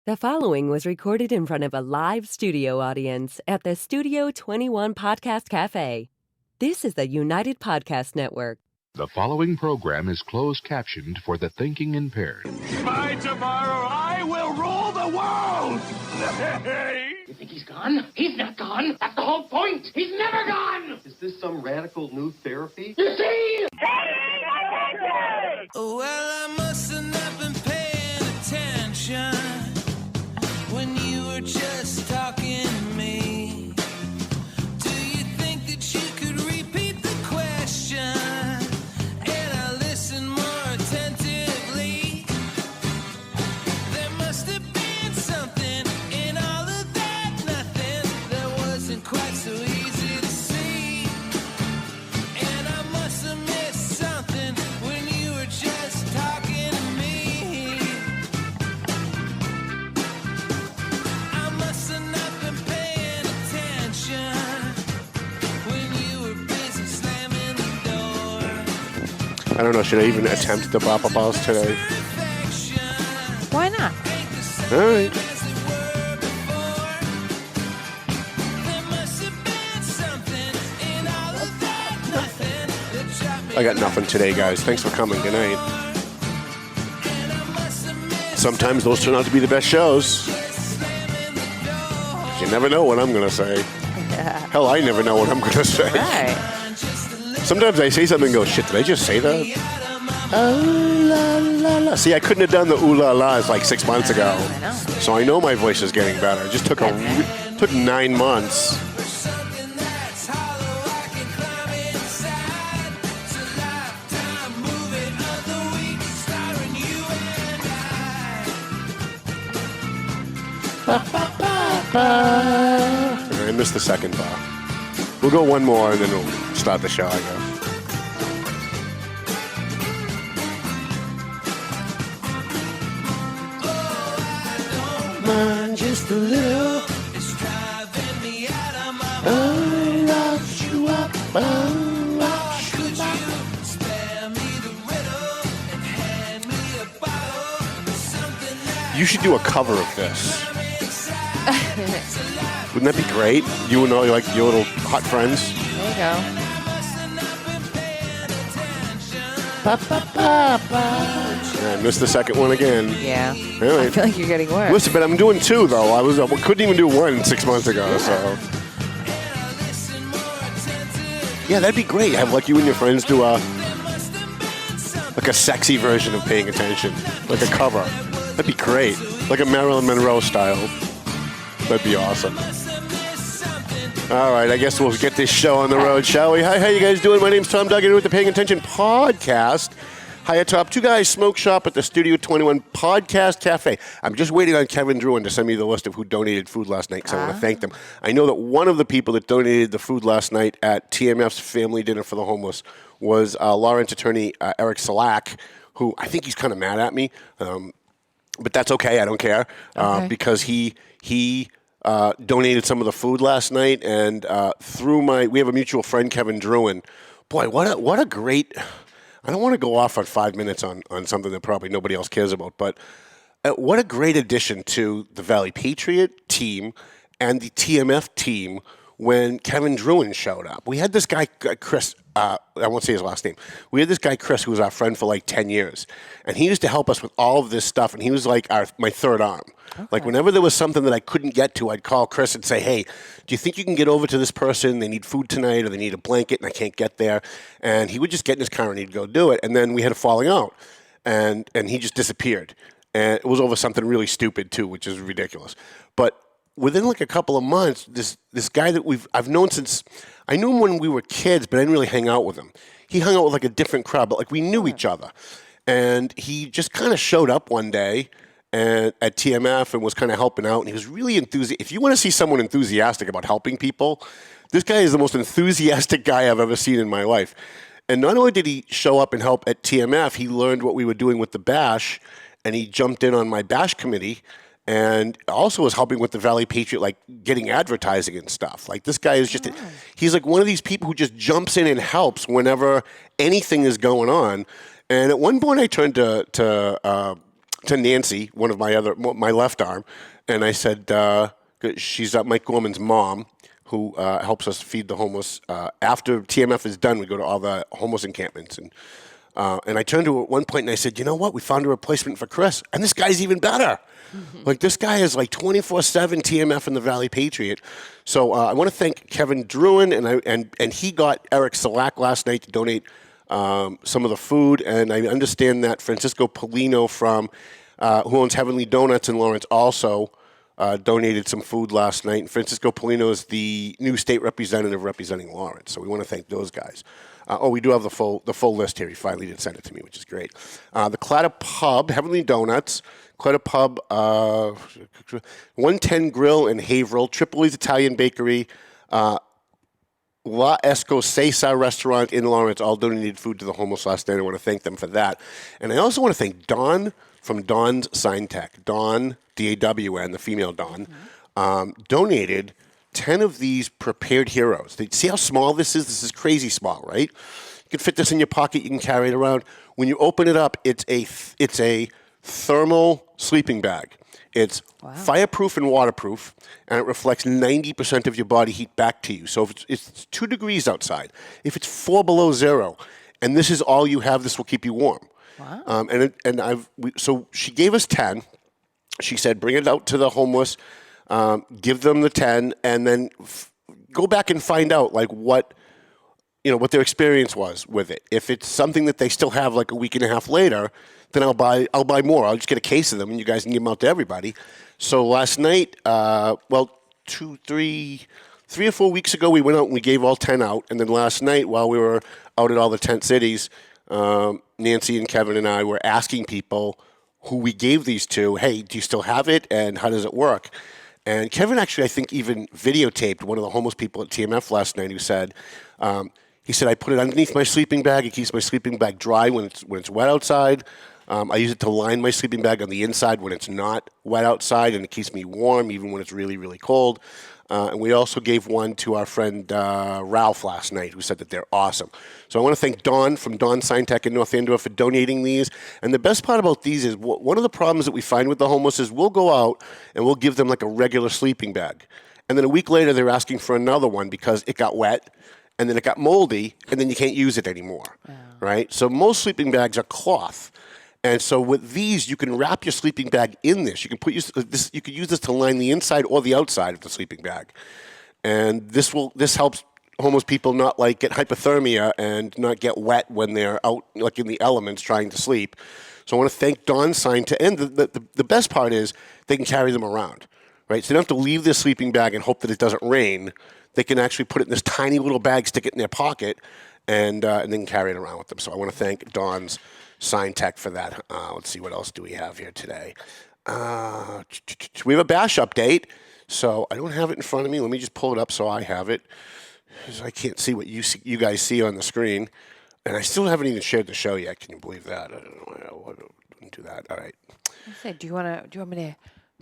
The following was recorded in front of a live studio audience at the Studio 21 Podcast Cafe. This is the United Podcast Network. The following program is closed captioned for the thinking impaired. By tomorrow, I will rule the world! You think he's gone? He's not gone. That's the whole point. He's never gone. Is this some radical new therapy? You see? Well, I must have not been paying attention when you were just talking to me. Do you think that you could repeat the question? And I listened more attentively. There must have been something in all of that nothing that wasn't quite so easy to see. And I must have missed something when you were just talking to me. I must have not been paying attention when you were busy slamming the door. I don't know, should I even attempt the Boppa Balls today? Why not? All right. I got nothing today, guys. Thanks for coming. Good night. Sometimes those turn out to be the best shows. You never know what I'm going to say. Hell, I never know what I'm going to say. Right. Sometimes I say something and go, shit, did I just say that? Oh, la, la, la. See, I couldn't have done the ooh la la's like 6 months ago. I know. So I know my voice is getting better. It just took 9 months. I missed the second bar. We'll go one more and then we'll start the show, I guess. Mind just a little. It's driving me out of my mind. Oh, lock you up. Oh, lock Could you spare me the riddle and hand me a bottle of something that You should do a cover of this. Wouldn't that be great? You and all like your little hot friends. There you go. I missed the second one again. Yeah. All I right. feel like you're getting worse. Listen, but I'm doing two though. I couldn't even do one 6 months ago. So yeah, that'd be great. Have like you and your friends do a sexy version of Paying Attention, like a cover. That'd be great, like a Marilyn Monroe style. That'd be awesome. All right, I guess we'll get this show on the road, shall we? Hi, how you guys doing? My name's Tom Duggan with the Paying Attention podcast. Hi atop, Two Guys Smoke Shop at the Studio 21 Podcast Cafe. I'm just waiting on Kevin Druin to send me the list of who donated food last night, because I want to thank them. I know that one of the people that donated the food last night at TMF's Family Dinner for the Homeless was Lawrence attorney Eric Salak, who I think he's kind of mad at me, but that's okay. I don't care because he donated some of the food last night, and we have a mutual friend, Kevin Druin. Boy, what a great. I don't want to go off on 5 minutes on something that probably nobody else cares about, but what a great addition to the Valley Patriot team and the TMF team when Kevin Druin showed up. We had this guy, Chris, I won't say his last name. We had this guy, Chris, who was our friend for like 10 years. And he used to help us with all of this stuff, and he was like my third arm. Okay. Like whenever there was something that I couldn't get to, I'd call Chris and say, hey, do you think you can get over to this person? They need food tonight, or they need a blanket, and I can't get there. And he would just get in his car and he'd go do it. And then we had a falling out, and he just disappeared. And it was over something really stupid too, which is ridiculous. But within like a couple of months, this guy that I've known since, I knew him when we were kids, but I didn't really hang out with him. He hung out with like a different crowd, but like we knew each other. And he just kind of showed up one day at TMF and was kind of helping out. And he was really enthusiastic. If you want to see someone enthusiastic about helping people, this guy is the most enthusiastic guy I've ever seen in my life. And not only did he show up and help at TMF, he learned what we were doing with the Bash, and he jumped in on my Bash committee and also was helping with the Valley Patriot, like getting advertising and stuff. Like this guy is just, he's like one of these people who just jumps in and helps whenever anything is going on. And at one point I turned to to Nancy, one of my left arm, and I said, she's Mike Gorman's mom, who helps us feed the homeless. After TMF is done, we go to all the homeless encampments. And I turned to her at one point and I said, you know what? We found a replacement for Chris. And this guy's even better. Like, this guy is like 24/7 TMF in the Valley Patriot. So I want to thank Kevin Druin, and he got Eric Salak last night to donate some of the food. And I understand that Francisco Polino who owns Heavenly Donuts in Lawrence also donated some food last night. And Francisco Polino is the new state representative representing Lawrence. So we want to thank those guys. We do have the full list here. He finally did send it to me, which is great. The Clatter Pub, Heavenly Donuts, Clatter Pub, 110 Grill in Haverhill, Tripoli's Italian Bakery, La Escocesa Restaurant in Lawrence all donated food to the homeless last night. I want to thank them for that. And I also want to thank Dawn from Dawn's Sign Tech. Dawn, D-A-W-N, the female Dawn, donated 10 of these prepared heroes. See how small this is? This is crazy small, right? You can fit this in your pocket. You can carry it around. When you open it up, it's a thermal sleeping bag. It's fireproof and waterproof, and it reflects 90% of your body heat back to you. So if it's 2 degrees outside, if it's 4 below zero, and this is all you have, this will keep you warm. Wow. So she gave us 10. She said, bring it out to the homeless, give them the 10, and then go back and find out like what their experience was with it. If it's something that they still have like a week and a half later, then I'll buy more. I'll just get a case of them, and you guys can give them out to everybody. So last night, 3 or 4 weeks ago, we went out and we gave all 10 out. And then last night, while we were out at all the tent cities, Nancy and Kevin and I were asking people who we gave these to, hey, do you still have it, and how does it work? And Kevin actually, I think, even videotaped one of the homeless people at TMF last night who said, he said, I put it underneath my sleeping bag. It keeps my sleeping bag dry when it's wet outside. I use it to line my sleeping bag on the inside when it's not wet outside, and it keeps me warm even when it's really, really cold. And we also gave one to our friend Ralph last night, who said that they're awesome. So I want to thank Dawn from Dawn Sign Tech in North Andover for donating these. And the best part about these is one of the problems that we find with the homeless is we'll go out and we'll give them like a regular sleeping bag. And then a week later, they're asking for another one because it got wet, and then it got moldy, and then you can't use it anymore, right? So most sleeping bags are cloth. And so with these, you can wrap your sleeping bag in this. You can you could use this to line the inside or the outside of the sleeping bag. And this helps homeless people not like get hypothermia and not get wet when they're out like in the elements trying to sleep. So I want to thank Dawn Sign to end. The best part is they can carry them around, right? So they don't have to leave their sleeping bag and hope that it doesn't rain. They can actually put it in this tiny little bag, stick it in their pocket, and then carry it around with them. So I want to thank Dawn's Sign Tech for that. Let's see, what else do we have here today? We have a bash update. So I don't have it in front of me. Let me just pull it up so I have it, because I can't see what you guys see on the screen. And I still haven't even shared the show yet. Can you believe that? I don't know. I don't do that. All right. I said, do you want me to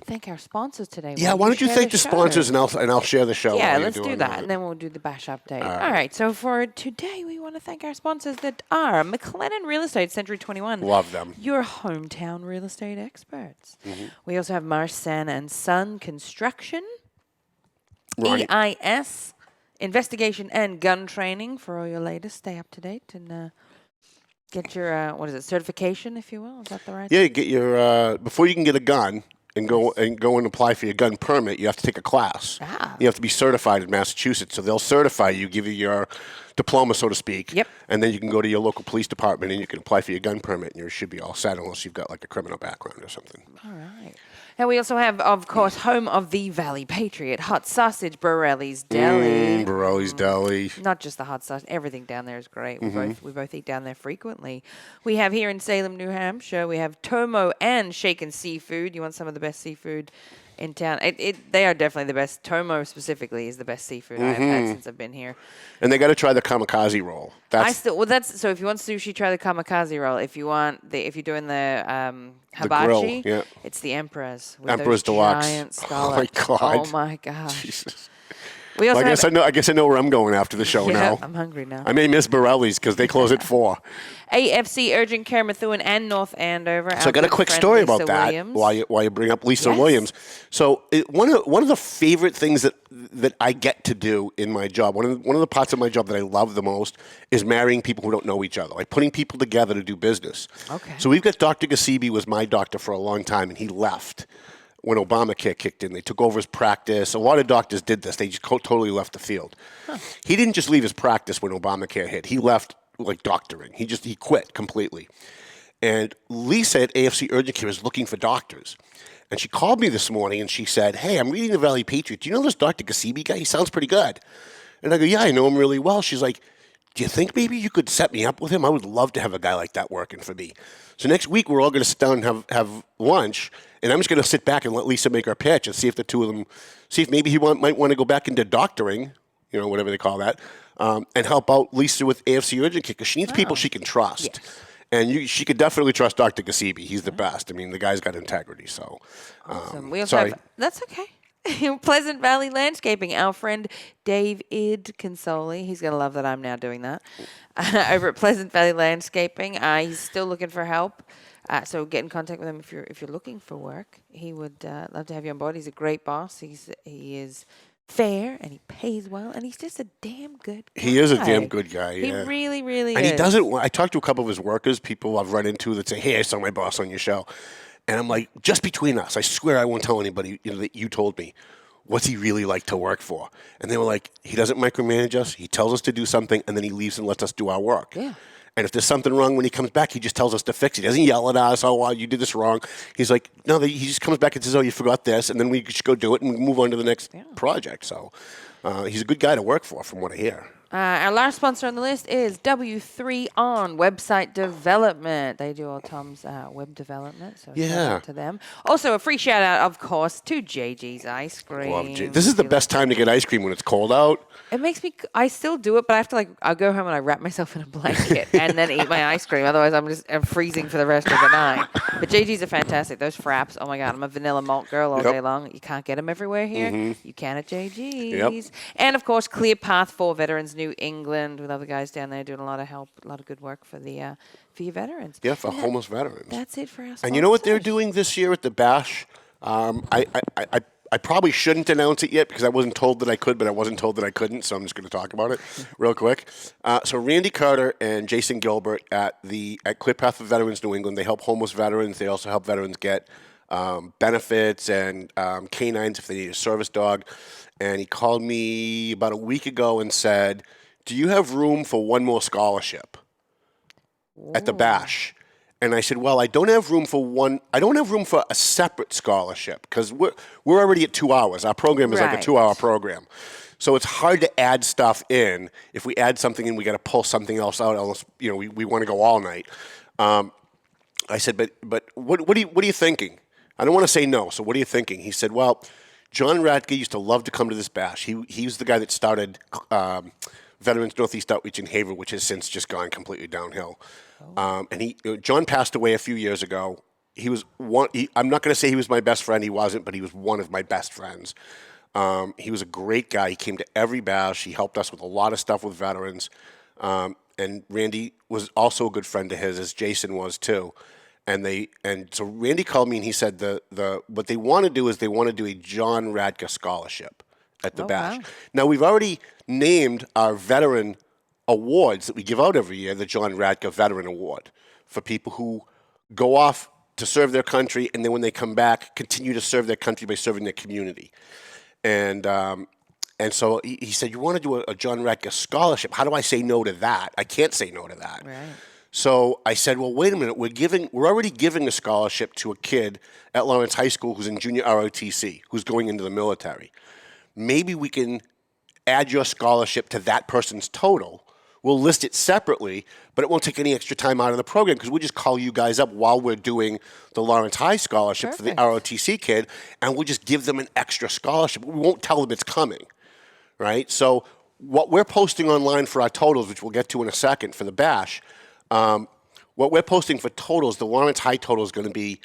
thank our sponsors today? Yeah, why don't you thank the sponsors, and I'll share the show. Yeah, let's do that, and then we'll do the bash update. All right, so for today, we want to thank our sponsors that are McLennan Real Estate, Century 21. Love them. Your hometown real estate experts. Mm-hmm. We also have Marsan and Son Construction. Right. EIS, Investigation and Gun Training for all your latest. Stay up to date and get your, certification, if you will. Is that the right Yeah, get your, before you can get a gun, and go and apply for your gun permit, you have to take a class. You have to be certified in Massachusetts. So they'll certify you, give you your diploma, so to speak. Yep. And then you can go to your local police department and you can apply for your gun permit, and you should be all set unless you've got like a criminal background or something. All right. And we also have, of course, home of the Valley Patriot, Hot Sausage, Borelli's Deli. Borelli's Deli. Not just the hot sausage. Everything down there is great. We both eat down there frequently. We have here in Salem, New Hampshire, we have Tomo and Shaken Seafood. You want some of the best seafood in town. They are definitely the best. Tomo specifically is the best seafood I've had since I've been here. And they got to try the kamikaze roll. So if you want sushi, try the kamikaze roll. If you're doing the hibachi, grill, it's the Emperor's. Emperor's Deluxe. Giant Oh my God. Oh my gosh. Jesus. We also I guess I know where I'm going after the show now. I'm hungry now. I may miss Borelli's because they close at 4. AFC Urgent Care Methuen and North Andover. So I got a quick story about that while you bring up Lisa Williams. So one of the favorite things that I get to do in my job, one of the parts of my job that I love the most is marrying people who don't know each other, like putting people together to do business. Okay. So we've got Dr. Gasibi was my doctor for a long time, and he left when Obamacare kicked in. They took over his practice. A lot of doctors did this. They just totally left the field. Huh. He didn't just leave his practice when Obamacare hit. He left like doctoring. He quit completely. And Lisa at AFC Urgent Care is looking for doctors. And she called me this morning and she said, "Hey, I'm reading the Valley Patriot. Do you know this Dr. Gasibi guy? He sounds pretty good." And I go, "Yeah, I know him really well." She's like, "Do you think maybe you could set me up with him? I would love to have a guy like that working for me." So next week we're all going to sit down and have lunch, and I'm just going to sit back and let Lisa make her pitch and see if the two of them, see if maybe he might want to go back into doctoring, whatever they call that, and help out Lisa with AFC Urgent Care because she needs people she can trust. Yes. And she could definitely trust Dr. Gasibi. He's the best. I mean, the guy's got integrity. So, awesome. We also have, that's okay. Pleasant Valley Landscaping, our friend David Consoli. He's going to love that I'm now doing that. Over at Pleasant Valley Landscaping, he's still looking for help. So get in contact with him if you're looking for work. He would love to have you on board. He's a great boss. He is fair and he pays well and he's just a damn good guy. He is a damn good guy. Yeah. He really, really and is. And he doesn't. I talked to a couple of his workers, people I've run into that say, "Hey, I saw my boss on your show," and I'm like, just between us, I swear I won't tell anybody that you told me. What's he really like to work for? And they were like, he doesn't micromanage us. He tells us to do something, and then he leaves and lets us do our work. Yeah. And if there's something wrong when he comes back, he just tells us to fix it. He doesn't yell at us, "Oh, wow, you did this wrong." He's like, no, he just comes back and says, "Oh, you forgot this," and then we just go do it and move on to the next project. So he's a good guy to work for, from what I hear. Our last sponsor on the list is W3 On Website Development. They do all Tom's web development, so shout out to them. Also, a free shout out, of course, to JG's Ice Cream. This is the best time to get ice cream when it's cold out. It makes me, I still do it, but I have to I'll go home and I wrap myself in a blanket and then eat my ice cream. Otherwise, I'm freezing for the rest of the night. But JG's are fantastic. Those fraps, oh my God, I'm a vanilla malt girl all day long. You can't get them everywhere here. Mm-hmm. You can at JG's. Yep. And of course, Clear Path for Veterans New England. We love the guys down there doing a lot of help, a lot of good work for the for your veterans. Yeah, for homeless veterans. That's it for us. And you know what they're doing this year at the Bash? I probably shouldn't announce it yet because I wasn't told that I could, but I wasn't told that I couldn't, so I'm just going to talk about it real quick. So Randy Carter and Jason Gilbert at Clear Path for Veterans New England, they help homeless veterans. They also help veterans get benefits and canines if they need a service dog. And he called me about a week ago and said, "Do you have room for one more scholarship at the Bash?" And I said, "Well, I don't have room for one. I don't have room for a separate scholarship because we're already at 2 hours. Our program is like a 2-hour program, so it's hard to add stuff in. If we add something in, we got to pull something else out. Else, we want to go all night." I said, "But what are you thinking?" I don't want to say no. So what are you thinking? He said, "Well, John Radke used to love to come to this Bash. He was the guy that started Veterans Northeast Outreach in Haver, which has since just gone completely downhill. And John passed away a few years ago. He was I'm not going to say he was my best friend. He wasn't, but he was one of my best friends. He was a great guy. He came to every Bash. He helped us with a lot of stuff with veterans. And Randy was also a good friend to his, as Jason was too. And so Randy called me and he said what they want to do is they want to do a John Radke scholarship at the Bash. Wow. Now we've already named our veteran awards that we give out every year, the John Radke Veteran Award, for people who go off to serve their country and then when they come back, continue to serve their country by serving their community. And so he said, "You want to do a John Radke scholarship? How do I say no to that? I can't say no to that." Right. So I said, "Well, wait a minute. We're already giving a scholarship to a kid at Lawrence High School who's in junior ROTC, who's going into the military. Maybe we can add your scholarship to that person's total. We'll list it separately, but it won't take any extra time out of the program because we'll just call you guys up while we're doing the Lawrence High scholarship for the ROTC kid, and we'll just give them an extra scholarship. We won't tell them it's coming, right? So what we're posting online for our totals, which we'll get to in a second for the Bash, what we're posting for totals, the Lawrence High total is going to be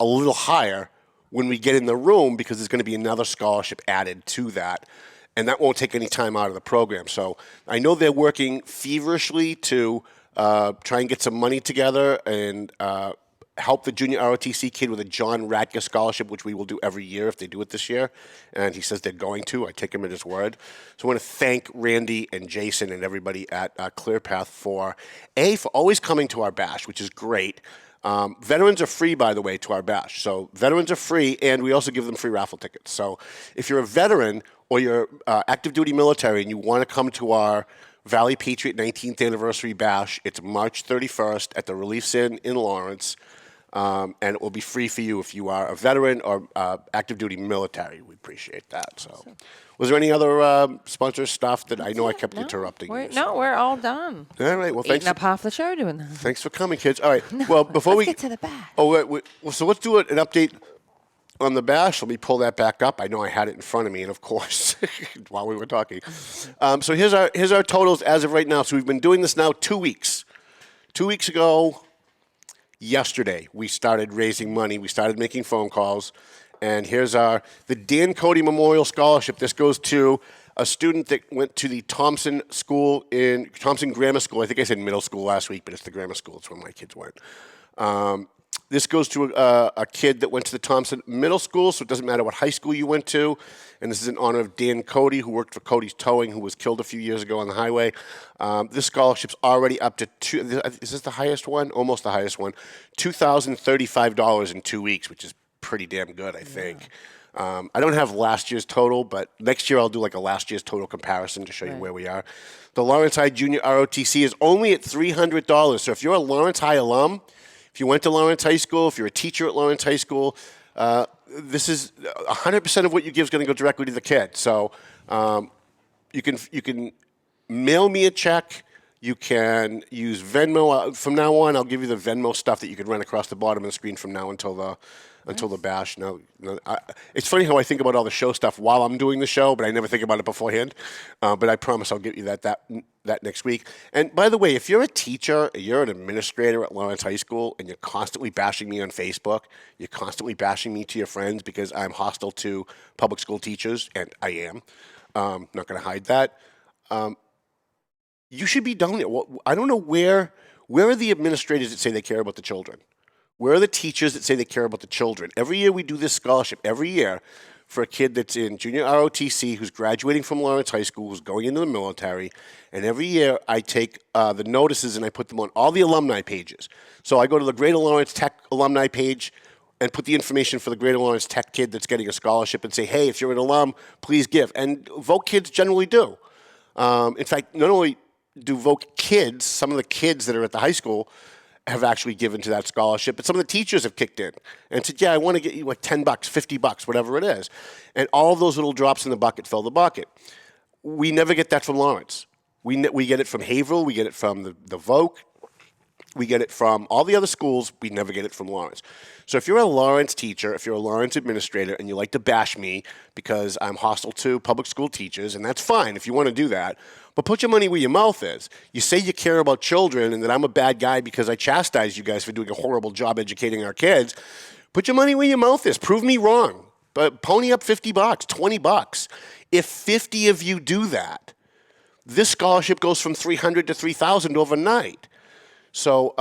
a little higher when we get in the room because there's going to be another scholarship added to that. and that won't take any time out of the program. So I know they're working feverishly to try and get some money together and help the junior ROTC kid with a John Radke scholarship, which we will do every year if they do it this year. And he says they're going to. I take him at his word. So I want to thank Randy and Jason and everybody at ClearPath for always coming to our bash, which is great. Veterans are free, by the way, to our bash. So veterans are free, and we also give them free raffle tickets. So if you're a veteran or you're active duty military and you want to come to our Valley Patriot 19th anniversary bash, it's March 31st at the Reliefs Inn in Lawrence. And it will be free for you if you are a veteran or active duty military. We appreciate that. So, was there any other sponsor stuff that I know I kept interrupting you? No, we're all done. All right. Well, thanks. Eating up half the show doing that. Thanks for coming, kids. All right. Well, before we get to the bash. So let's do an update on the bash. Let me pull that back up. I know I had it in front of me, and of course, while we were talking. So here's our totals as of right now. So we've been doing this now 2 weeks. 2 weeks ago. Yesterday, we started raising money. We started making phone calls. And here's the Dan Cody Memorial Scholarship. This goes to a student that went to the Thompson Grammar School. I think I said middle school last week, but it's the grammar school. It's where my kids went. This goes to a kid that went to the Thompson Middle School, so it doesn't matter what high school you went to. And this is in honor of Dan Cody, who worked for Cody's Towing, who was killed a few years ago on the highway. This scholarship's already up to is this the highest one? Almost the highest one. $2,035 in 2 weeks, which is pretty damn good, I think. I don't have last year's total, but next year I'll do like a last year's total comparison to show you where we are. The Lawrence High Junior ROTC is only at $300. So if you're a Lawrence High alum, if you went to Lawrence High School, if you're a teacher at Lawrence High School, this is 100% of what you give is going to go directly to the kid. So you can mail me a check. You can use Venmo. From now on, I'll give you the Venmo stuff that you could run across the bottom of the screen from now until the bash. Now, it's funny how I think about all the show stuff while I'm doing the show, but I never think about it beforehand. But I promise I'll get you that next week. And by the way, if you're a teacher, you're an administrator at Lawrence High School, and you're constantly bashing me on Facebook, you're constantly bashing me to your friends because I'm hostile to public school teachers, and I am. Not going to hide that. You should be done it. I don't know where are the administrators that say they care about the children? Where are the teachers that say they care about the children? Every year we do this scholarship, every year, for a kid that's in junior ROTC who's graduating from Lawrence High School, who's going into the military. And every year I take the notices and I put them on all the alumni pages. So I go to the Greater Lawrence Tech alumni page and put the information for the Greater Lawrence Tech kid that's getting a scholarship and say, hey, if you're an alum, please give. And Voc kids generally do. In fact, not only do Voc kids, some of the kids that are at the high school have actually given to that scholarship, but some of the teachers have kicked in and said, yeah, I want to get you like $10, $50, whatever it is. And all of those little drops in the bucket fill the bucket. We never get that from Lawrence. We get it from Haverhill. We get it from the Voc. We get it from all the other schools. We never get it from Lawrence. So if you're a Lawrence teacher, if you're a Lawrence administrator, and you like to bash me because I'm hostile to public school teachers, and that's fine if you want to do that, but put your money where your mouth is. You say you care about children and that I'm a bad guy because I chastise you guys for doing a horrible job educating our kids. Put your money where your mouth is. Prove me wrong. But pony up $50, $20. If 50 of you do that, this scholarship goes from $300 to $3,000 overnight. So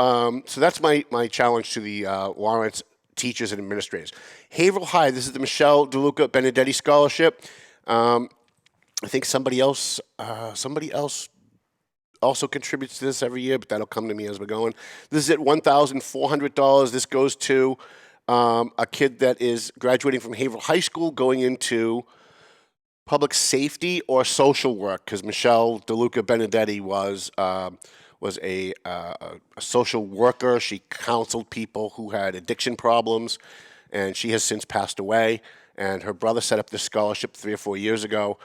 that's my challenge to the Lawrence teachers and administrators. Haverhill High, this is the Michelle DeLuca Benedetti Scholarship. I think somebody else also contributes to this every year, but that'll come to me as we're going. This is at $1,400. This goes to a kid that is graduating from Haverhill High School, going into public safety or social work, because Michelle DeLuca Benedetti was a social worker. She counseled people who had addiction problems, and she has since passed away. And her brother set up this scholarship 3 or 4 years ago.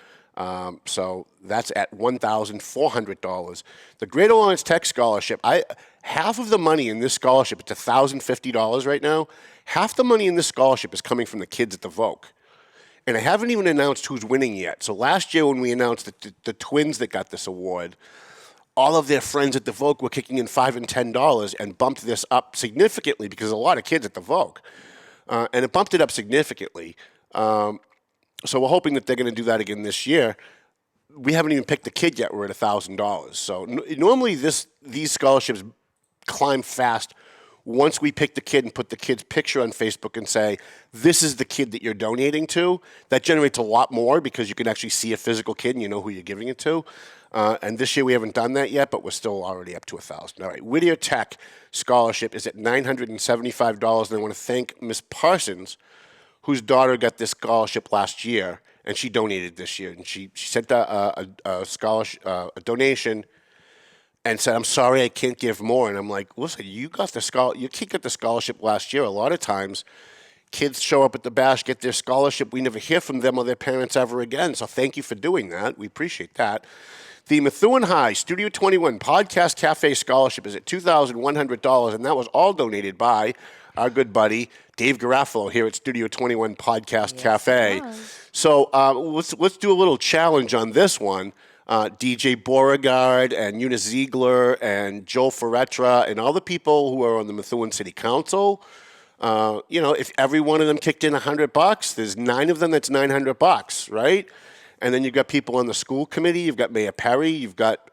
So that's at $1,400. The Greater Lawrence Tech Scholarship, half of the money in this scholarship, it's $1,050 right now. Half the money in this scholarship is coming from the kids at the Voc. And I haven't even announced who's winning yet. So last year when we announced the twins that got this award, all of their friends at the Voc were kicking in $5 and $10 and bumped this up significantly because there's a lot of kids at the Voc. And it bumped it up significantly. So we're hoping that they're going to do that again this year. we haven't even picked the kid yet. We're at $1,000. So normally these scholarships climb fast once we pick the kid and put the kid's picture on Facebook and say, this is the kid that you're donating to. That generates a lot more because you can actually see a physical kid and you know who you're giving it to. And this year we haven't done that yet, but we're still already up to $1,000. All right, Whittier Tech scholarship is at $975, and I want to thank Miss Parsons, whose daughter got this scholarship last year, and she donated this year. And she sent a scholarship, a donation, and said, I'm sorry I can't give more. And I'm like, listen, you got the your kid got the scholarship last year. A lot of times, kids show up at the bash, get their scholarship. We never hear from them or their parents ever again. So thank you for doing that. We appreciate that. The Methuen High Studio 21 Podcast Cafe Scholarship is at $2,100, and that was all donated by our good buddy Dave Garofalo here at Studio 21 Podcast Cafe. So let's do a little challenge on this one. DJ Beauregard and Eunice Ziegler and Joel Ferretra and all the people who are on the Methuen City Council, if every one of them kicked in $100, there's 9 of them that's $900, right? And then you've got people on the school committee. You've got Mayor Perry. You've got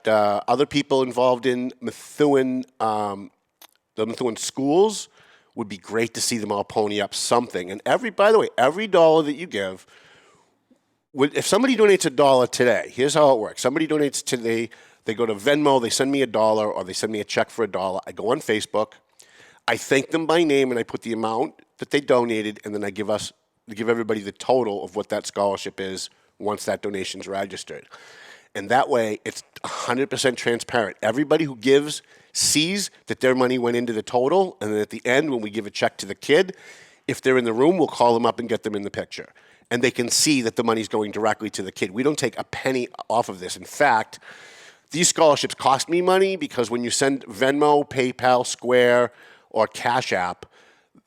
other people involved in Methuen, the Methuen schools. Would be great to see them all pony up something. And by the way, every dollar that you give. If somebody donates $1 today, here's how it works. Somebody donates today, they go to Venmo, they send me $1 or they send me a check for $1. I go on Facebook, I thank them by name, and I put the amount that they donated, and then I give everybody the total of what that scholarship is once that donation's registered. And that way, it's 100% transparent. Everybody who gives sees that their money went into the total, and then at the end, when we give a check to the kid, if they're in the room, we'll call them up and get them in the picture. And they can see that the money's going directly to the kid. We don't take a penny off of this. In fact, these scholarships cost me money because when you send Venmo, PayPal, Square, or Cash App,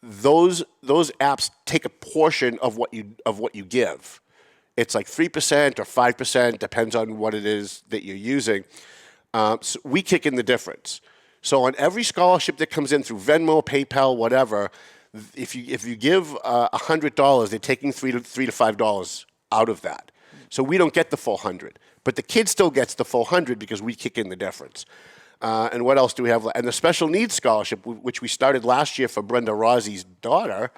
those apps take a portion of what you give. It's like 3% or 5%, depends on what it is that you're using. So we kick in the difference. So on every scholarship that comes in through Venmo, PayPal, whatever, if you give $100, they're taking $3 to $5 out of that. So we don't get the full 100, but the kid still gets the full 100 because we kick in the difference. And what else do we have? And the special needs scholarship, which we started last year for Brenda Rossi's daughter,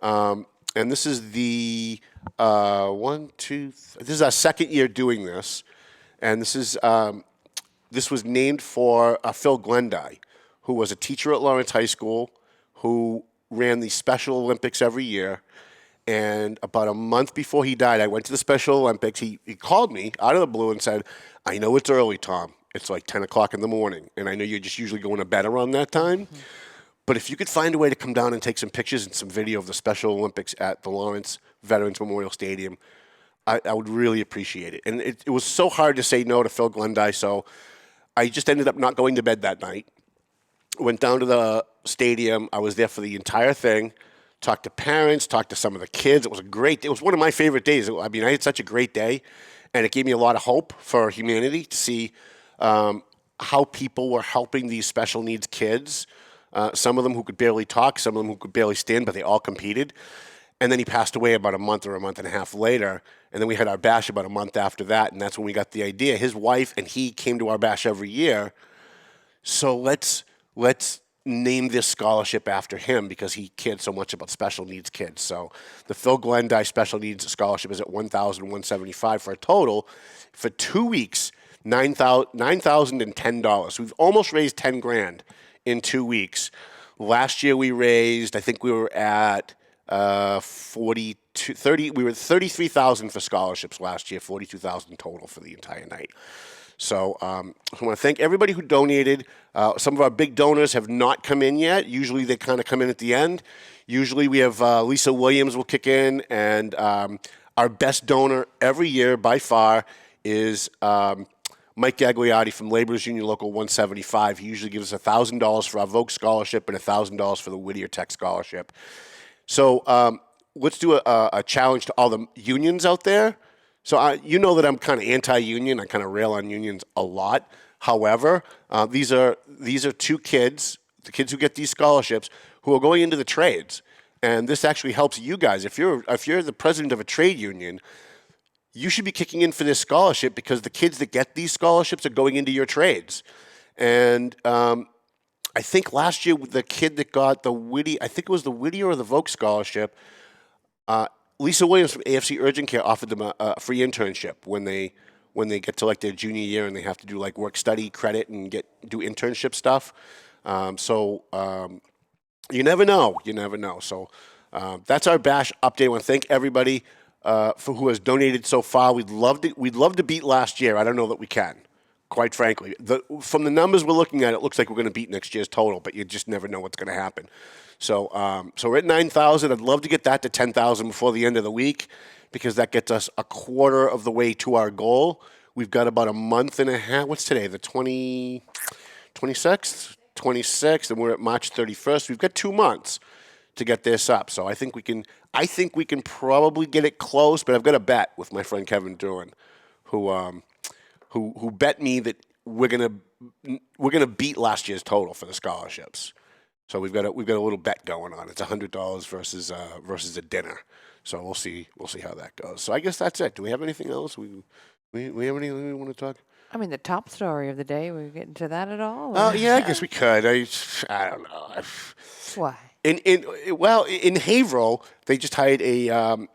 and this is the this is our second year doing this, and this was named for Phil Glendy, who was a teacher at Lawrence High School, who ran the Special Olympics every year. And about a month before he died, I went to the Special Olympics. He called me out of the blue and said, I know it's early, Tom. It's like 10 o'clock in the morning. And I know you're just usually going to bed around that time. Mm-hmm. But if you could find a way to come down and take some pictures and some video of the Special Olympics at the Lawrence Veterans Memorial Stadium, I would really appreciate it. And it was so hard to say no to Phil Glendy, so I just ended up not going to bed that night. Went down to the stadium. I was there for the entire thing. Talked to parents, talked to some of the kids. It was one of my favorite days. I mean, I had such a great day, and it gave me a lot of hope for humanity to see how people were helping these special needs kids. Some of them who could barely talk, some of them who could barely stand, but they all competed. And then he passed away about a month or a month and a half later. And then we had our bash about a month after that, and that's when we got the idea. His wife and he came to our bash every year. So let's name this scholarship after him because he cared so much about special needs kids. So the Phil Glendy Special Needs Scholarship is at $1,175 for a total for 2 weeks, $9,010. So we've almost raised $10,000 in 2 weeks. Last year we raised, I think we were at 33,000 for scholarships last year, 42,000 total for the entire night. So I want to thank everybody who donated. Some of our big donors have not come in yet. Usually they kind of come in at the end. Usually we have Lisa Williams will kick in, and our best donor every year by far is Mike Gagliardi from Laborers Union Local 175. He usually gives us $1,000 for our Vogue Scholarship and $1,000 for the Whittier Tech Scholarship. So let's do a challenge to all the unions out there. So you know that I'm kind of anti-union. I kind of rail on unions a lot. However, these are two kids, the kids who get these scholarships, who are going into the trades, and this actually helps you guys. If you're the president of a trade union, you should be kicking in for this scholarship because the kids that get these scholarships are going into your trades. And I think last year the kid that got the Whittier, I think it was the Whittier or the Vogue scholarship, Lisa Williams from AFC Urgent Care offered them a free internship when they get to like their junior year and they have to do like work study credit and do internship stuff. You never know. You never know. So that's our bash update. I want to thank everybody for who has donated so far. We'd love to beat last year. I don't know that we can, quite frankly. From the numbers we're looking at, it looks like we're going to beat next year's total, but you just never know what's going to happen. So we're at 9,000. I'd love to get that to 10,000 before the end of the week because that gets us a quarter of the way to our goal. We've got about a month and a half. What's today? The 26th? 26th, and we're at March 31st. We've got 2 months to get this up. So I think we can probably get it close, but I've got a bet with my friend Kevin Duran, who bet me that we're gonna beat last year's total for the scholarships. So we've got a little bet going on. It's $100 versus a dinner. So we'll see how that goes. So I guess that's it. Do we have anything else? We have anything we want to talk? I mean, the top story of the day. We get into that at all? Oh yeah, I guess we could. I don't know. Why? In Haverhill, they just hired a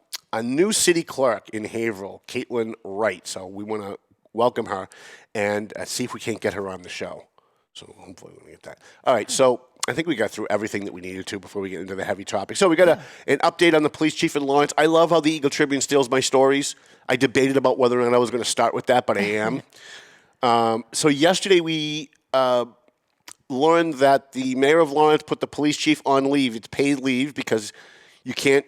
new city clerk in Haverhill, Caitlin Wright. So we want to welcome her and see if we can't get her on the show. So hopefully we'll get that. All right, so I think we got through everything that we needed to before we get into the heavy topic. So we got an update on the police chief in Lawrence. I love how the Eagle Tribune steals my stories. I debated about whether or not I was going to start with that, but I am. So yesterday we learned that the mayor of Lawrence put the police chief on leave. It's paid leave because you can't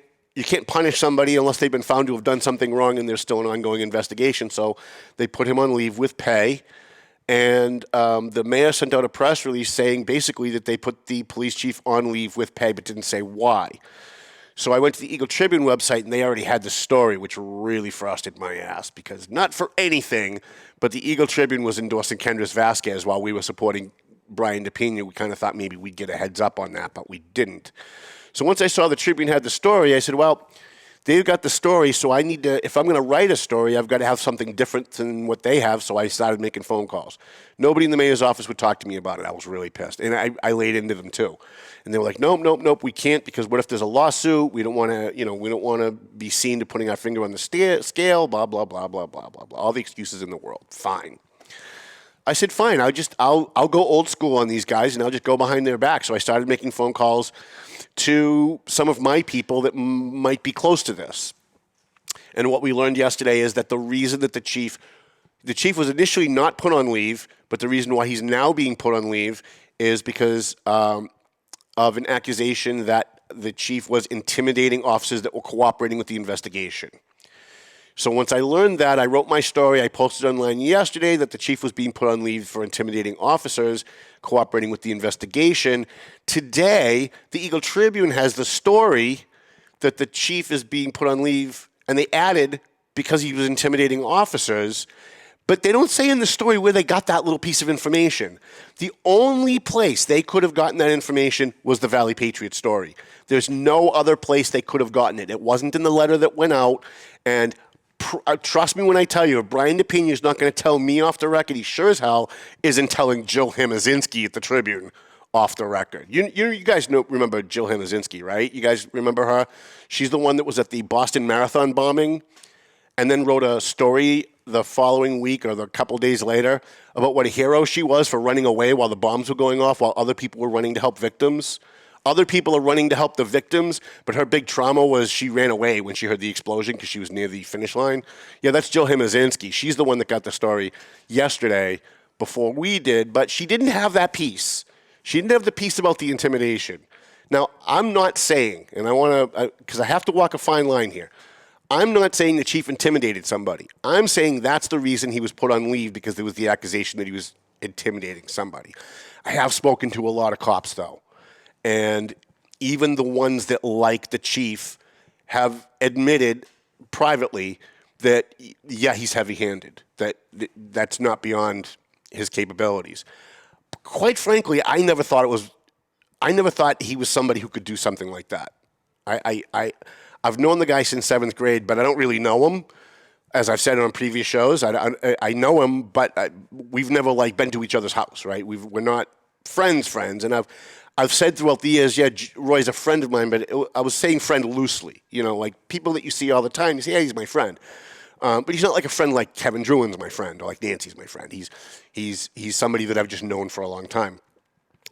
punish somebody unless they've been found to have done something wrong and there's still an ongoing investigation. So they put him on leave with pay. And the mayor sent out a press release saying basically that they put the police chief on leave with pay but didn't say why. So I went to the Eagle Tribune website, and they already had the story, which really frosted my ass because not for anything, but the Eagle Tribune was endorsing Kendris Vasquez while we were supporting Brian DePina. We kind of thought maybe we'd get a heads up on that, but we didn't. So once I saw the Tribune had the story, I said, well, they've got the story, so I need to, if I'm going to write a story, I've got to have something different than what they have, so I started making phone calls. Nobody in the mayor's office would talk to me about it. I was really pissed, and I laid into them too. And they were like, nope, we can't, because what if there's a lawsuit? We don't want to, be seen to putting our finger on the scale, blah, blah, blah, blah, blah, blah, blah. All the excuses in the world. Fine. I said, fine, I'll go old school on these guys, and I'll just go behind their back. So I started making phone calls to some of my people that might be close to this. And what we learned yesterday is that the reason that the chief was initially not put on leave, but the reason why he's now being put on leave is because of an accusation that the chief was intimidating officers that were cooperating with the investigation. So once I learned that, I wrote my story. I posted online yesterday that the chief was being put on leave for intimidating officers cooperating with the investigation. Today, the Eagle Tribune has the story that the chief is being put on leave, and they added because he was intimidating officers, but they don't say in the story where they got that little piece of information. The only place they could have gotten that information was the Valley Patriot story. There's no other place they could have gotten it. It wasn't in the letter that went out, and trust me when I tell you, if Brian DePina is not going to tell me off the record, he sure as hell isn't telling Jill Hemazinski at the Tribune off the record. You guys remember Jill Hemazinski, right? You guys remember her? She's the one that was at the Boston Marathon bombing and then wrote a story the following week or the couple days later about what a hero she was for running away while the bombs were going off while other people were running to help victims. Other people are running to help the victims, but her big trauma was she ran away when she heard the explosion because she was near the finish line. Yeah, that's Jill Hemazinski. She's the one that got the story yesterday before we did, but she didn't have that piece. She didn't have the piece about the intimidation. Now, I'm not saying, and I want to, because I have to walk a fine line here, I'm not saying the chief intimidated somebody. I'm saying that's the reason he was put on leave, because there was the accusation that he was intimidating somebody. I have spoken to a lot of cops, though. And even the ones that like the chief have admitted privately that, yeah, he's heavy-handed, that's not beyond his capabilities. Quite frankly, I never thought he was somebody who could do something like that. I've known the guy since 7th grade, but I don't really know him. as I've said on previous shows, I know him, but we've never like been to each other's house, right? We're not friends, and I've said throughout the years, yeah, Roy's a friend of mine, but I was saying friend loosely, like people that you see all the time, you say, yeah, he's my friend. But he's not like a friend like Kevin Druin's my friend or like Nancy's my friend. He's somebody that I've just known for a long time.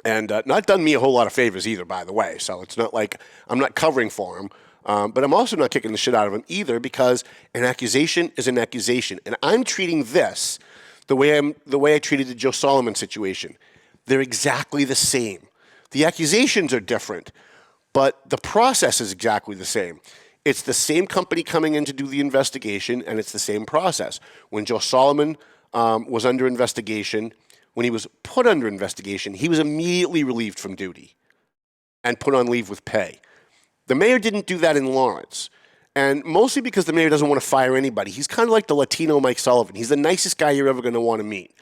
And not done me a whole lot of favors either, by the way. So it's not like I'm not covering for him. But I'm also not kicking the shit out of him either because an accusation is an accusation. And I'm treating this the way I treated the Joe Solomon situation. They're exactly the same. The accusations are different, but the process is exactly the same. It's the same company coming in to do the investigation, and it's the same process. When Joe Solomon was under investigation, when he was put under investigation, he was immediately relieved from duty and put on leave with pay. The mayor didn't do that in Lawrence, and mostly because the mayor doesn't want to fire anybody. He's kind of like the Latino Mike Sullivan. He's the nicest guy you're ever going to want to meet.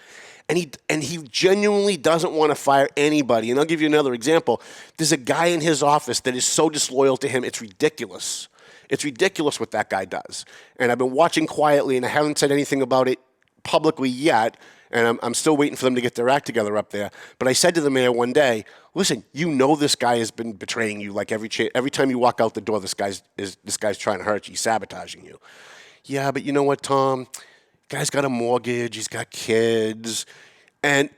And he genuinely doesn't want to fire anybody. And I'll give you another example. There's a guy in his office that is so disloyal to him, it's ridiculous. It's ridiculous what that guy does. And I've been watching quietly, and I haven't said anything about it publicly yet, and I'm still waiting for them to get their act together up there. But I said to the mayor one day, listen, this guy has been betraying you. Like every time you walk out the door, this guy's trying to hurt you, he's sabotaging you. Yeah, but you know what, Tom? Guy's got a mortgage, he's got kids. And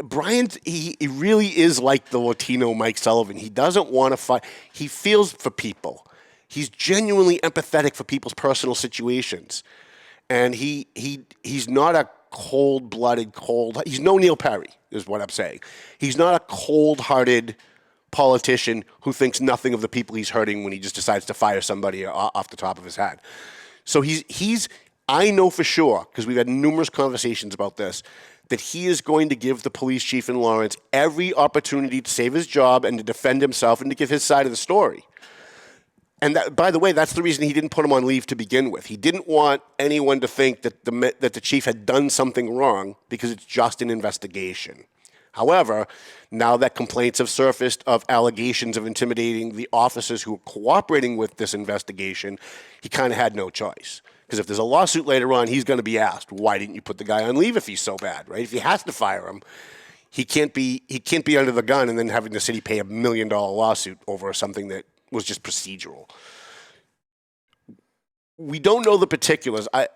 Brian, he really is like the Latino Mike Sullivan. He doesn't want to fight. He feels for people. He's genuinely empathetic for people's personal situations. And he's not a cold-blooded, he's no Neil Perry, is what I'm saying. He's not a cold-hearted politician who thinks nothing of the people he's hurting when he just decides to fire somebody off the top of his head. So I know for sure, because we've had numerous conversations about this, that he is going to give the police chief in Lawrence every opportunity to save his job and to defend himself and to give his side of the story. And that, by the way, that's the reason he didn't put him on leave to begin with. He didn't want anyone to think that the chief had done something wrong because it's just an investigation. However, now that complaints have surfaced of allegations of intimidating the officers who are cooperating with this investigation, he kind of had no choice. Because if there's a lawsuit later on, he's going to be asked, why didn't you put the guy on leave if he's so bad, right? If he has to fire him, he can't be under the gun and then having the city pay $1 million lawsuit over something that was just procedural. We don't know the particulars. I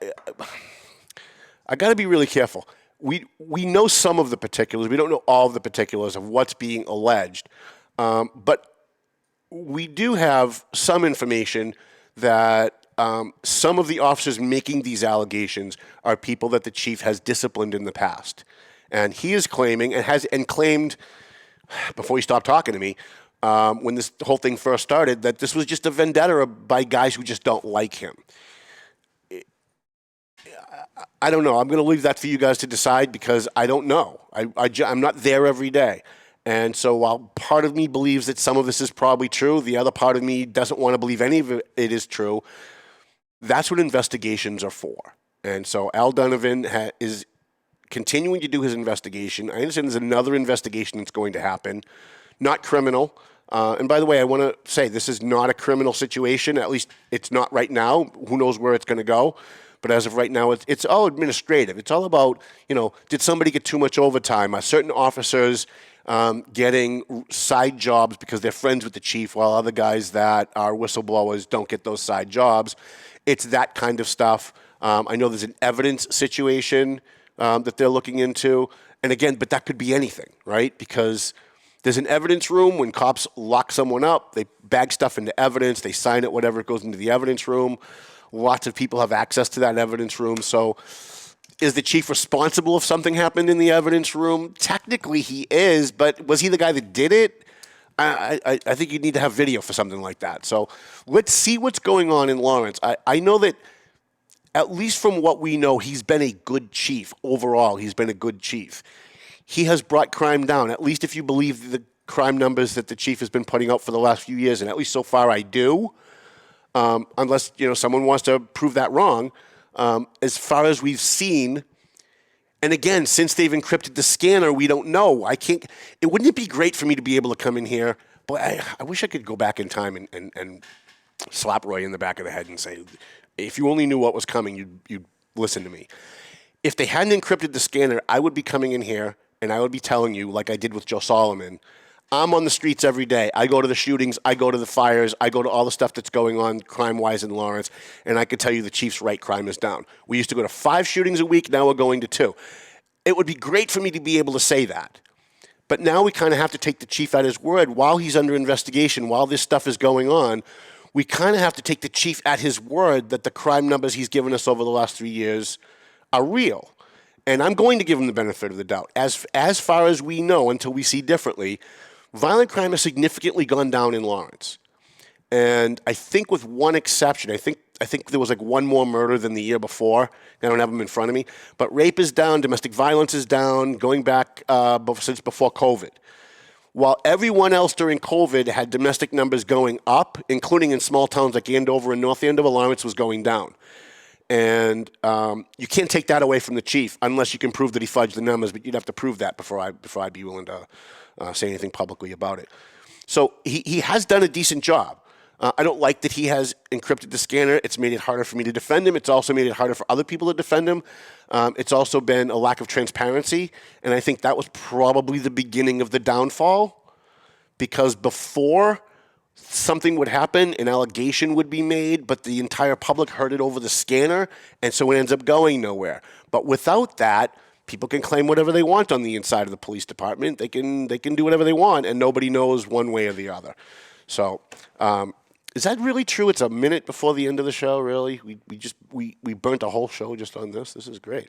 got to be really careful. We know some of the particulars. We don't know all of the particulars of what's being alleged. But we do have some information that some of the officers making these allegations are people that the chief has disciplined in the past. And he is claiming and claimed before he stopped talking to me, when this whole thing first started, that this was just a vendetta by guys who just don't like him. I don't know. I'm going to leave that for you guys to decide because I don't know. I'm not there every day. And so while part of me believes that some of this is probably true, the other part of me doesn't want to believe any of it is true. That's what investigations are for. And so Al Donovan is continuing to do his investigation. I understand there's another investigation that's going to happen, not criminal. And by the way, I want to say this is not a criminal situation. At least it's not right now. Who knows where it's going to go? But as of right now, it's all administrative. It's all about, did somebody get too much overtime? Are certain officers getting side jobs because they're friends with the chief, while other guys that are whistleblowers don't get those side jobs? It's that kind of stuff. I know there's an evidence situation that they're looking into. And again, but that could be anything, right? Because there's an evidence room. When cops lock someone up, they bag stuff into evidence. They sign it, whatever goes into the evidence room. Lots of people have access to that evidence room. So is the chief responsible if something happened in the evidence room? Technically he is, but was he the guy that did it? I think you need to have video for something like that. So let's see what's going on in Lawrence. I know that at least from what we know, he's been a good chief. Overall, he's been a good chief. He has brought crime down, at least if you believe the crime numbers that the chief has been putting out for the last few years, and at least so far I do. Unless someone wants to prove that wrong. As far as we've seen, and again, since they've encrypted the scanner, we don't know. Wouldn't it be great for me to be able to come in here? But I wish I could go back in time and slap Roy in the back of the head and say, If you only knew what was coming, you'd listen to me. If they hadn't encrypted the scanner, I would be coming in here and I would be telling you, like I did with Joe Solomon, I'm on the streets every day. I go to the shootings. I go to the fires. I go to all the stuff that's going on crime-wise in Lawrence, and I could tell you the chief's right, crime is down. We used to go to 5 shootings a week. Now we're going to 2. It would be great for me to be able to say that. But now we kind of have to take the chief at his word. While he's under investigation, while this stuff is going on, we kind of have to take the chief at his word that the crime numbers he's given us over the last 3 years are real. And I'm going to give him the benefit of the doubt. As far as we know, until we see differently, violent crime has significantly gone down in Lawrence. And I think with one exception, I think there was like one more murder than the year before. I don't have them in front of me. But rape is down, domestic violence is down, going back since before COVID. While everyone else during COVID had domestic numbers going up, including in small towns like Andover and North Andover, Lawrence was going down. And you can't take that away from the chief unless you can prove that he fudged the numbers, but you'd have to prove that before I'd be willing to say anything publicly about it. So he has done a decent job. I don't like that he has encrypted the scanner. It's made it harder for me to defend him. It's also made it harder for other people to defend him. It's also been a lack of transparency, and I think that was probably the beginning of the downfall, because before something would happen, an allegation would be made, but the entire public heard it over the scanner, and so it ends up going nowhere. But without that, people can claim whatever they want on the inside of the police department. They can do whatever they want, and nobody knows one way or the other. So, is that really true? It's a minute before the end of the show, really? We burnt a whole show just on this. This is great.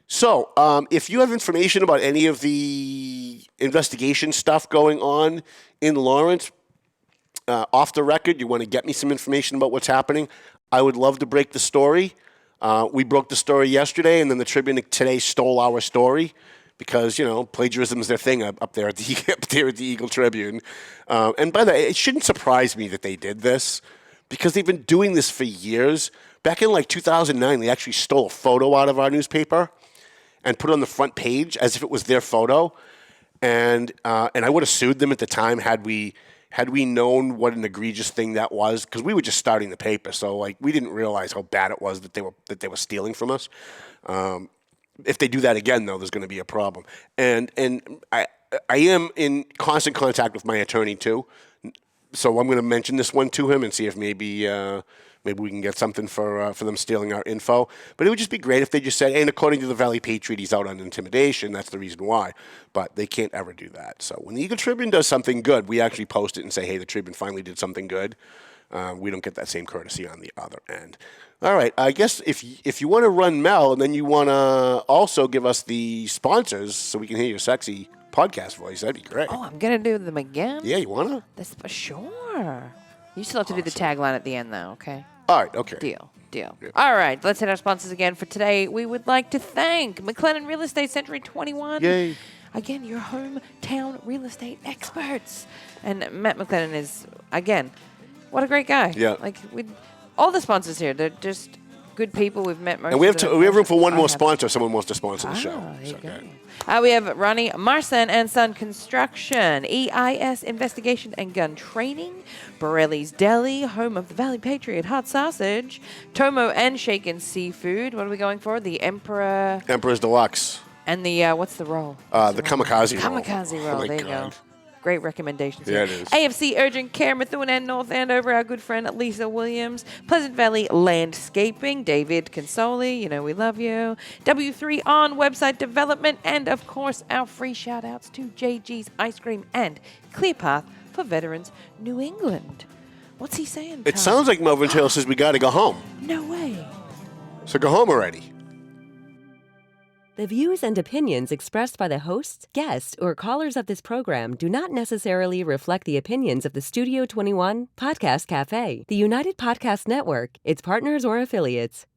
So, if you have information about any of the investigation stuff going on in Lawrence, off the record, you want to get me some information about what's happening, I would love to break the story. We broke the story yesterday, and then the Tribune today stole our story because, plagiarism is their thing up there at the Eagle Tribune. And by the way, it shouldn't surprise me that they did this because they've been doing this for years. Back in 2009, they actually stole a photo out of our newspaper and put it on the front page as if it was their photo. And I would have sued them at the time had we known what an egregious thing that was, because we were just starting the paper, so we didn't realize how bad it was that they were stealing from us. If they do that again, though, there's going to be a problem. And I am in constant contact with my attorney too, so I'm going to mention this one to him and see if maybe we can get something for them stealing our info. But it would just be great if they just said, and according to the Valley Patriot, he's out on intimidation. That's the reason why. But they can't ever do that. So when the Eagle Tribune does something good, we actually post it and say, hey, the Tribune finally did something good. We don't get that same courtesy on the other end. All right. I guess if you want to run Mel, and then you want to also give us the sponsors so we can hear your sexy podcast voice, that'd be great. Oh, I'm going to do them again? Yeah, you want to? That's for sure. You still have to do the tagline at the end, though, okay? All right, okay. Deal. Yeah. All right, let's hit our sponsors again for today. We would like to thank McLennan Real Estate Century 21. Yay. Again, your hometown real estate experts. And Matt McLennan is, again, what a great guy. Yeah. All the sponsors here, they're just good people. We've met most And we have of them. we have room for one more sponsor if someone wants to sponsor the show. There you So, go. okay. We have Ronnie Marsan and Son Construction, EIS Investigation and Gun Training, Borelli's Deli, home of the Valley Patriot Hot Sausage, Tomo and Shaken Seafood. What are we going for? The Emperor's Deluxe. And the, what's the roll? The Kamikaze roll. Kamikaze roll. Oh, my there you God. go. Great recommendations. Yeah, here. it is. AFC Urgent Care, Methuen and North Andover, our good friend Lisa Williams. Pleasant Valley Landscaping, David Consoli, we love you. W3 On Website Development, and of course, our free shout outs to JG's Ice Cream and Clear Path for Veterans New England. What's he saying? It sounds like Melvin Taylor says we got to go home. No way. So go home already. The views and opinions expressed by the hosts, guests, or callers of this program do not necessarily reflect the opinions of the Studio 21 Podcast Cafe, the United Podcast Network, its partners, or affiliates.